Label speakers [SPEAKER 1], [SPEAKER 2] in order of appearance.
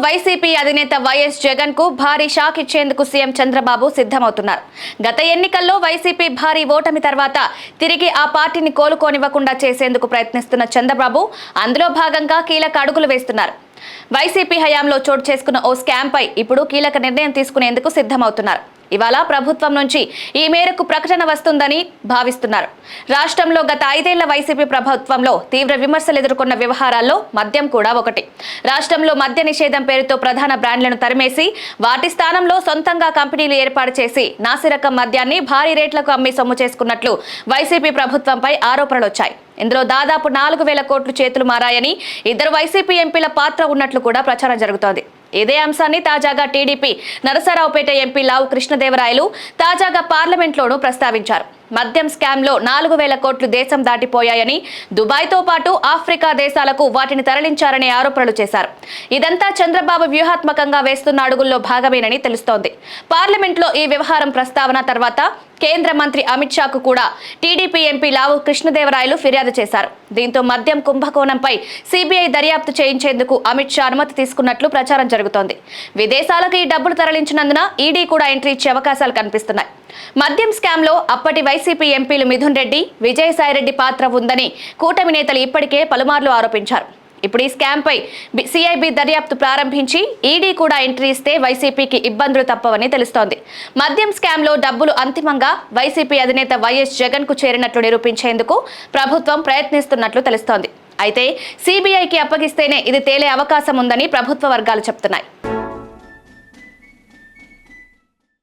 [SPEAKER 1] YCP అధినేత YS Jagan కు భారీ షాక్ ఇచ్చేందుకు సీఎం చంద్రబాబు సిద్ధమవుతున్నారు. గత ఎన్నికల్లో వైసీపీ భారీ ఓటమి తర్వాత తిరిగి ఆ పార్టీని కోలుకోనివ్వకుండా చేసేందుకు ప్రయత్నిస్తున్న చంద్రబాబు అందులో భాగంగా కీలక అడుగులు వేస్తున్నారు. వైసీపీ హయాంలో చోటు చేసుకున్న ఓ స్కామ్ పై ఇప్పుడు కీలక నిర్ణయం తీసుకునేందుకు సిద్ధమవుతున్నారు. ఇవాళ ప్రభుత్వం నుంచి ఈ మేరకు ప్రకటన వస్తుందని భావిస్తున్నారు. రాష్ట్రంలో గత 5 ఏళ్ల వైసీపీ ప్రభుత్వంలో తీవ్ర విమర్శలు ఎదుర్కొన్న వ్యవహారాల్లో మద్యం కూడా ఒకటి. రాష్ట్రంలో మద్య నిషేధం పేరుతో ప్రధాన బ్రాండ్లను తరిమేసి వాటి స్థానంలో సొంతంగా కంపెనీలు ఏర్పాటు చేసి నాసిరకం మద్యాన్ని భారీ రేట్లకు అమ్మి సొమ్ము చేసుకున్నట్లు వైసీపీ ప్రభుత్వంపై ఆరోపణలు వచ్చాయి. ఇందులో దాదాపు 4,000 కోట్లు చేతులు మారాయని, 2 వైసీపీ ఎంపీల పాత్ర ఉన్నట్లు కూడా ప్రచారం జరుగుతోంది. ఇదే అంశాన్ని తాజాగా టీడీపీ నరసరావుపేట ఎంపీ లావు కృష్ణదేవరాయలు తాజాగా పార్లమెంట్లోనూ ప్రస్తావించారు. మద్యం స్కామ్లో 4,000 కోట్లు దేశం దాటిపోయాయని, దుబాయ్తో పాటు ఆఫ్రికా దేశాలకు వాటిని తరలించారనే ఆరోపణలు చేశారు. ఇదంతా చంద్రబాబు వ్యూహాత్మకంగా వేస్తున్న అడుగుల్లో భాగమేనని తెలుస్తోంది. పార్లమెంట్లో ఈ వ్యవహారం ప్రస్తావన తర్వాత కేంద్ర మంత్రి అమిత్ షాకు కూడా టీడీపీ ఎంపీ లావు కృష్ణదేవరాయలు ఫిర్యాదు చేశారు. దీంతో మద్యం కుంభకోణంపై సిబిఐ దర్యాప్తు చేయించేందుకు అమిత్ షా అనుమతి తీసుకున్నట్లు ప్రచారం జరుగుతోంది. విదేశాలకు ఈ డబ్బులు తరలించినందున ఈడీ కూడా ఎంట్రీ ఇచ్చే అవకాశాలు కనిపిస్తున్నాయి. మద్యం స్కామ్లో అప్పటి వైసీపీ ఎంపీలు మిథున్ రెడ్డి, విజయసాయిరెడ్డి పాత్ర ఉందని కూటమి నేతలు ఇప్పటికే పలుమార్లు ఆరోపించారు. ఇప్పుడు ఈ స్కామ్ పై సిఐబి దర్యాప్తు ప్రారంభించి ఈడీ కూడా ఎంట్రీ ఇస్తే వైసీపీకి ఇబ్బందులు తప్పవని తెలుస్తోంది. మద్యం స్కామ్ లో డబ్బులు అంతిమంగా వైసీపీ అధినేత వైఎస్ జగన్ కు చేరినట్లు నిరూపించేందుకు ప్రభుత్వం ప్రయత్నిస్తున్నట్లు తెలుస్తోంది. అయితే సిబిఐకి అప్పగిస్తేనే ఇది తేలే అవకాశం ఉందని ప్రభుత్వ వర్గాలు చెప్తున్నాయి.